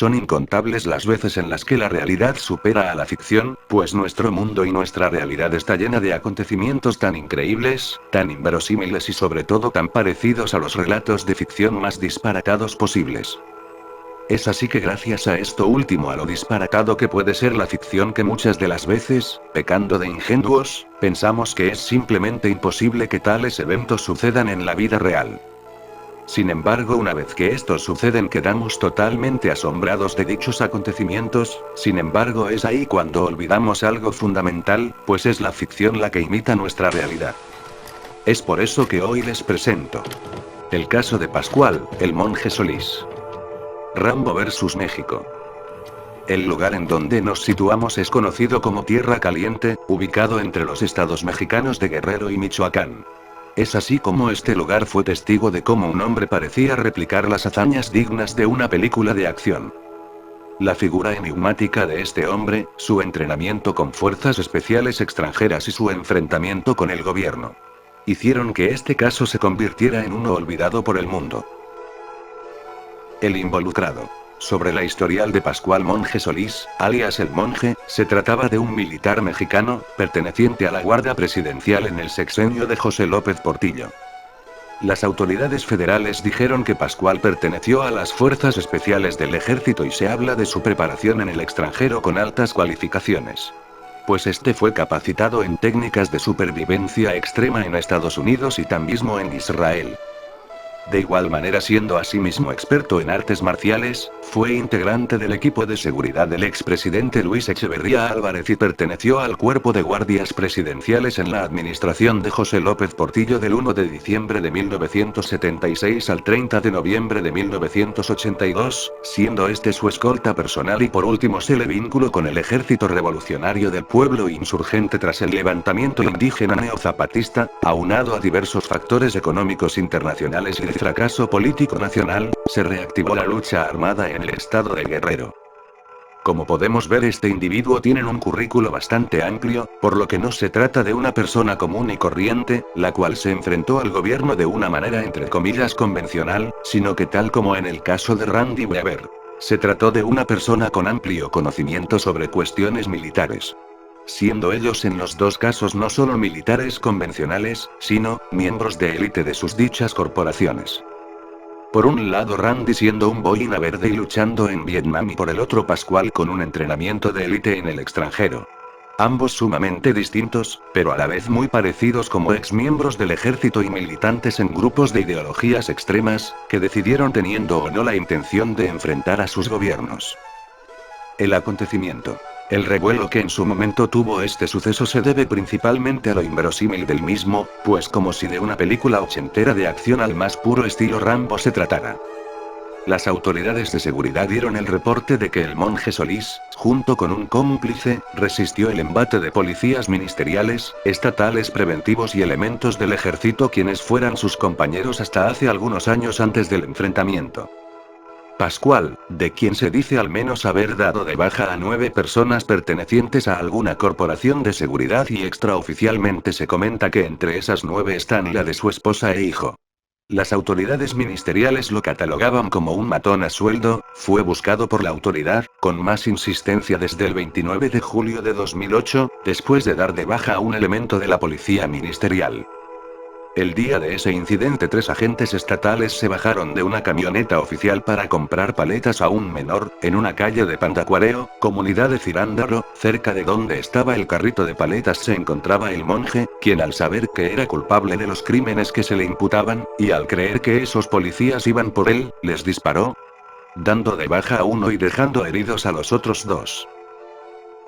Son incontables las veces en las que la realidad supera a la ficción, pues nuestro mundo y nuestra realidad está llena de acontecimientos tan increíbles, tan inverosímiles y sobre todo tan parecidos a los relatos de ficción más disparatados posibles. Es así que gracias a esto último, a lo disparatado que puede ser la ficción, que muchas de las veces, pecando de ingenuos, pensamos que es simplemente imposible que tales eventos sucedan en la vida real. Sin embargo, una vez que estos suceden quedamos totalmente asombrados de dichos acontecimientos. Sin embargo, es ahí cuando olvidamos algo fundamental, pues es la ficción la que imita nuestra realidad. Es por eso que hoy les presento el caso de Pascual, el monje Solís. Rambo vs México. El lugar en donde nos situamos es conocido como Tierra Caliente, ubicado entre los estados mexicanos de Guerrero y Michoacán. Es así como este lugar fue testigo de cómo un hombre parecía replicar las hazañas dignas de una película de acción. La figura enigmática de este hombre, su entrenamiento con fuerzas especiales extranjeras y su enfrentamiento con el gobierno, hicieron que este caso se convirtiera en uno olvidado por el mundo. El involucrado. Sobre la historial de Pascual Monje Solís, alias el Monje, se trataba de un militar mexicano, perteneciente a la Guardia Presidencial en el sexenio de José López Portillo. Las autoridades federales dijeron que Pascual perteneció a las fuerzas especiales del ejército y se habla de su preparación en el extranjero con altas cualificaciones. Pues este fue capacitado en técnicas de supervivencia extrema en Estados Unidos y también en Israel. De igual manera, siendo asimismo experto en artes marciales, fue integrante del equipo de seguridad del expresidente Luis Echeverría Álvarez y perteneció al cuerpo de guardias presidenciales en la administración de José López Portillo del 1 de diciembre de 1976 al 30 de noviembre de 1982, siendo este su escolta personal, y por último se le vinculó con el Ejército Revolucionario del Pueblo Insurgente tras el levantamiento indígena neozapatista, aunado a diversos factores económicos internacionales y fracaso político nacional, se reactivó la lucha armada en el estado de Guerrero. Como podemos ver, este individuo tiene un currículo bastante amplio, por lo que no se trata de una persona común y corriente, la cual se enfrentó al gobierno de una manera entre comillas convencional, sino que tal como en el caso de Randy Weber, se trató de una persona con amplio conocimiento sobre cuestiones militares. Siendo ellos en los dos casos no solo militares convencionales, sino miembros de élite de sus dichas corporaciones. Por un lado Randy siendo un boina verde y luchando en Vietnam, y por el otro Pascual con un entrenamiento de élite en el extranjero. Ambos sumamente distintos, pero a la vez muy parecidos como exmiembros del ejército y militantes en grupos de ideologías extremas, que decidieron teniendo o no la intención de enfrentar a sus gobiernos. El acontecimiento. El revuelo que en su momento tuvo este suceso se debe principalmente a lo inverosímil del mismo, pues como si de una película ochentera de acción al más puro estilo Rambo se tratara. Las autoridades de seguridad dieron el reporte de que el monje Solís, junto con un cómplice, resistió el embate de policías ministeriales, estatales preventivos y elementos del ejército, quienes fueran sus compañeros hasta hace algunos años antes del enfrentamiento. Pascual, de quien se dice al menos haber dado de baja a 9 personas pertenecientes a alguna corporación de seguridad, y extraoficialmente se comenta que entre esas 9 están la de su esposa e hijo. Las autoridades ministeriales lo catalogaban como un matón a sueldo. Fue buscado por la autoridad, con más insistencia desde el 29 de julio de 2008, después de dar de baja a un elemento de la policía ministerial. El día de ese incidente 3 agentes estatales se bajaron de una camioneta oficial para comprar paletas a un menor, en una calle de Pandacuareo, comunidad de Cirándaro, cerca de donde estaba el carrito de paletas se encontraba el monje, quien al saber que era culpable de los crímenes que se le imputaban, y al creer que esos policías iban por él, les disparó, dando de baja a uno y dejando heridos a los otros 2.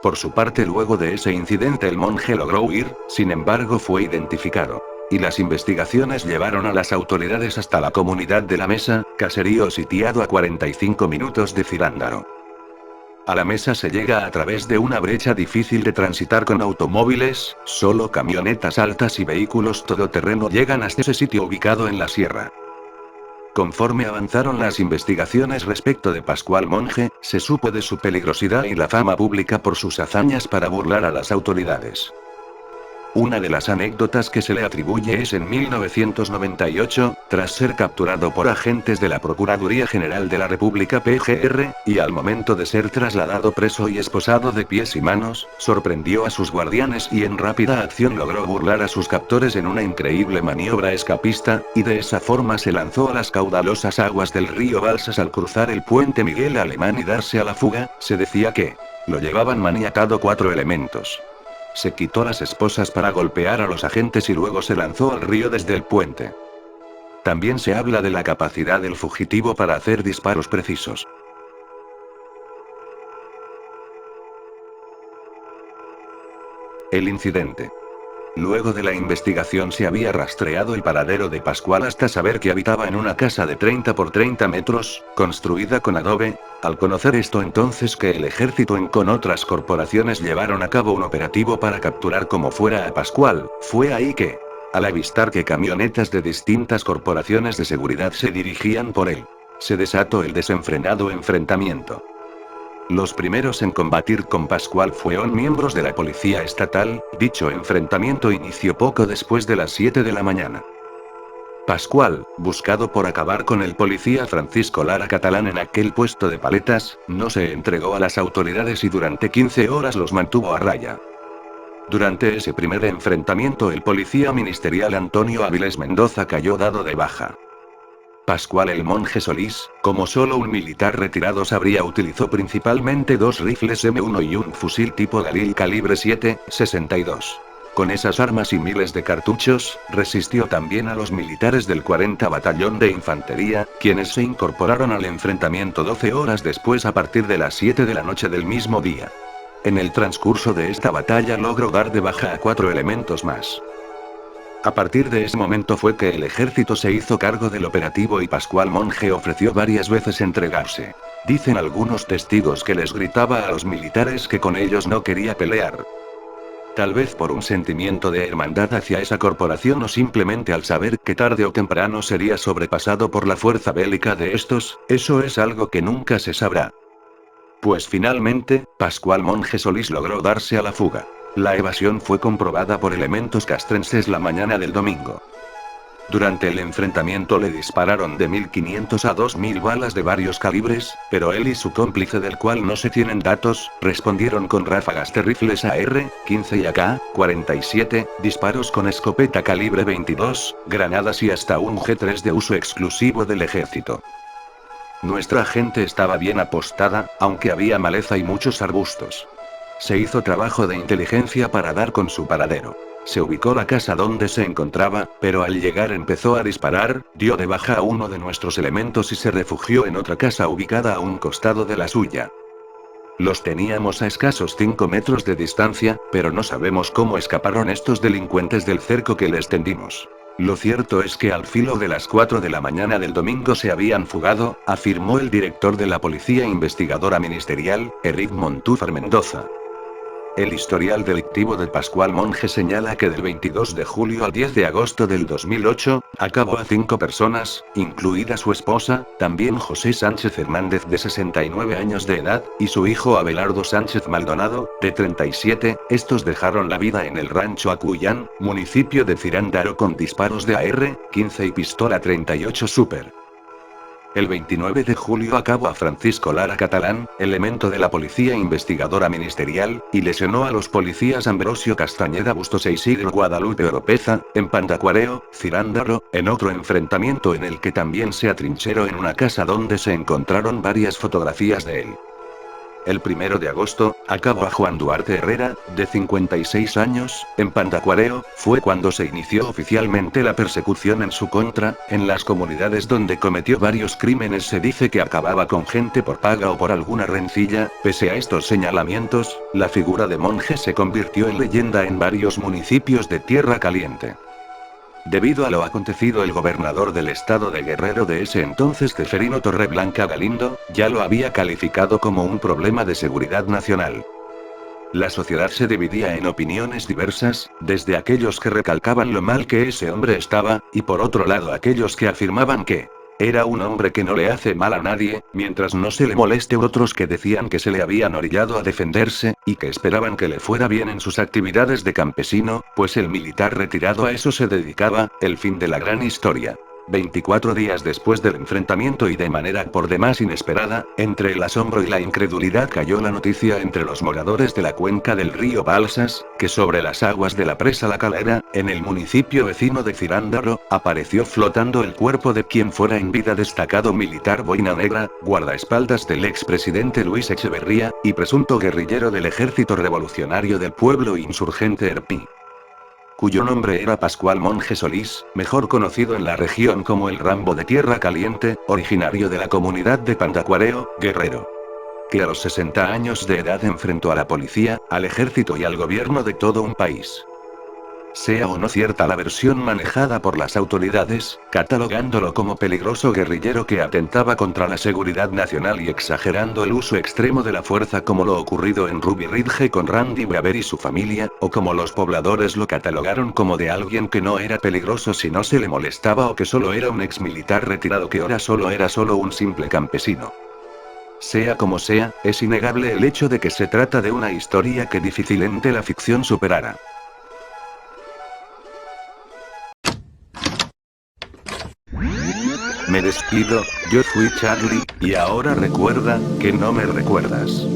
Por su parte, luego de ese incidente el monje logró huir, sin embargo fue identificado. Y las investigaciones llevaron a las autoridades hasta la comunidad de La Mesa, caserío sitiado a 45 minutos de Cirándaro. A La Mesa se llega a través de una brecha difícil de transitar con automóviles, solo camionetas altas y vehículos todoterreno llegan hasta ese sitio ubicado en la sierra. Conforme avanzaron las investigaciones respecto de Pascual Monje, se supo de su peligrosidad y la fama pública por sus hazañas para burlar a las autoridades. Una de las anécdotas que se le atribuye es en 1998, tras ser capturado por agentes de la Procuraduría General de la República PGR, y al momento de ser trasladado preso y esposado de pies y manos, sorprendió a sus guardianes y en rápida acción logró burlar a sus captores en una increíble maniobra escapista, y de esa forma se lanzó a las caudalosas aguas del río Balsas al cruzar el puente Miguel Alemán y darse a la fuga. Se decía que lo llevaban maniatado 4 elementos. Se quitó las esposas para golpear a los agentes y luego se lanzó al río desde el puente. También se habla de la capacidad del fugitivo para hacer disparos precisos. El incidente. Luego de la investigación se había rastreado el paradero de Pascual hasta saber que habitaba en una casa de 30 por 30 metros, construida con adobe. Al conocer esto entonces que el ejército con otras corporaciones llevaron a cabo un operativo para capturar como fuera a Pascual, fue ahí que, al avistar que camionetas de distintas corporaciones de seguridad se dirigían por él, se desató el desenfrenado enfrentamiento. Los primeros en combatir con Pascual fueron miembros de la policía estatal. Dicho enfrentamiento inició poco después de las 7 de la mañana. Pascual, buscado por acabar con el policía Francisco Lara Catalán en aquel puesto de paletas, no se entregó a las autoridades y durante 15 horas los mantuvo a raya. Durante ese primer enfrentamiento el policía ministerial Antonio Avilés Mendoza cayó dado de baja. Pascual el Monje Solís, como solo un militar retirado sabría, utilizó principalmente 2 rifles M1 y un fusil tipo Galil calibre 7.62. Con esas armas y miles de cartuchos, resistió también a los militares del 40 Batallón de Infantería, quienes se incorporaron al enfrentamiento 12 horas después a partir de las 7 de la noche del mismo día. En el transcurso de esta batalla logró dar de baja a 4 elementos más. A partir de ese momento fue que el ejército se hizo cargo del operativo y Pascual Monje ofreció varias veces entregarse. Dicen algunos testigos que les gritaba a los militares que con ellos no quería pelear. Tal vez por un sentimiento de hermandad hacia esa corporación o simplemente al saber que tarde o temprano sería sobrepasado por la fuerza bélica de estos, eso es algo que nunca se sabrá. Pues finalmente, Pascual Monje Solís logró darse a la fuga. La evasión fue comprobada por elementos castrenses la mañana del domingo. Durante el enfrentamiento le dispararon de 1500 a 2000 balas de varios calibres, pero él y su cómplice, del cual no se tienen datos, respondieron con ráfagas de rifles AR-15 y AK-47, disparos con escopeta calibre 22, granadas y hasta un G3 de uso exclusivo del ejército. Nuestra gente estaba bien apostada, aunque había maleza y muchos arbustos. Se hizo trabajo de inteligencia para dar con su paradero. Se ubicó la casa donde se encontraba, pero al llegar empezó a disparar, dio de baja a uno de nuestros elementos y se refugió en otra casa ubicada a un costado de la suya. Los teníamos a escasos 5 metros de distancia, pero no sabemos cómo escaparon estos delincuentes del cerco que les tendimos. Lo cierto es que al filo de las 4 de la mañana del domingo se habían fugado, afirmó el director de la Policía Investigadora Ministerial, Eric Montúfar Mendoza. El historial delictivo de Pascual Monje señala que del 22 de julio al 10 de agosto del 2008, acabó a 5 personas, incluida su esposa, también José Sánchez Hernández de 69 años de edad, y su hijo Abelardo Sánchez Maldonado, de 37, estos dejaron la vida en el rancho Acuyán, municipio de Cirándaro con disparos de AR-15 y pistola 38 Super. El 29 de julio acabó a Francisco Lara Catalán, elemento de la Policía Investigadora Ministerial, y lesionó a los policías Ambrosio Castañeda Bustos e Isidro Guadalupe Oropeza, en Pandacuareo, Cirándaro, en otro enfrentamiento en el que también se atrincheró en una casa donde se encontraron varias fotografías de él. El 1 de agosto, acabó a Juan Duarte Herrera, de 56 años, en Pandacuareo. Fue cuando se inició oficialmente la persecución en su contra. En las comunidades donde cometió varios crímenes se dice que acababa con gente por paga o por alguna rencilla. Pese a estos señalamientos, la figura de Monje se convirtió en leyenda en varios municipios de Tierra Caliente. Debido a lo acontecido, el gobernador del estado de Guerrero de ese entonces, Ceferino Torreblanca Galindo, ya lo había calificado como un problema de seguridad nacional. La sociedad se dividía en opiniones diversas, desde aquellos que recalcaban lo mal que ese hombre estaba, y por otro lado aquellos que afirmaban que Era un hombre que no le hace mal a nadie, mientras no se le moleste. Otros que decían que se le habían orillado a defenderse, y que esperaban que le fuera bien en sus actividades de campesino, pues el militar retirado a eso se dedicaba. El fin de la gran historia. 24 días después del enfrentamiento y de manera por demás inesperada, entre el asombro y la incredulidad cayó la noticia entre los moradores de la cuenca del río Balsas, que sobre las aguas de la presa La Calera, en el municipio vecino de Cirándaro, apareció flotando el cuerpo de quien fuera en vida destacado militar boina negra, guardaespaldas del expresidente Luis Echeverría, y presunto guerrillero del Ejército Revolucionario del Pueblo Insurgente ERPI, cuyo nombre era Pascual Monje Solís, mejor conocido en la región como el Rambo de Tierra Caliente, originario de la comunidad de Pandacuareo, Guerrero, que a los 60 años de edad enfrentó a la policía, al ejército y al gobierno de todo un país. Sea o no cierta la versión manejada por las autoridades, catalogándolo como peligroso guerrillero que atentaba contra la seguridad nacional y exagerando el uso extremo de la fuerza como lo ocurrido en Ruby Ridge con Randy Weaver y su familia, o como los pobladores lo catalogaron como de alguien que no era peligroso si no se le molestaba o que solo era un exmilitar retirado que ahora solo era solo un simple campesino. Sea como sea, es innegable el hecho de que se trata de una historia que difícilmente la ficción superará. Me despido, yo fui Charlie, y ahora recuerda, que no me recuerdas.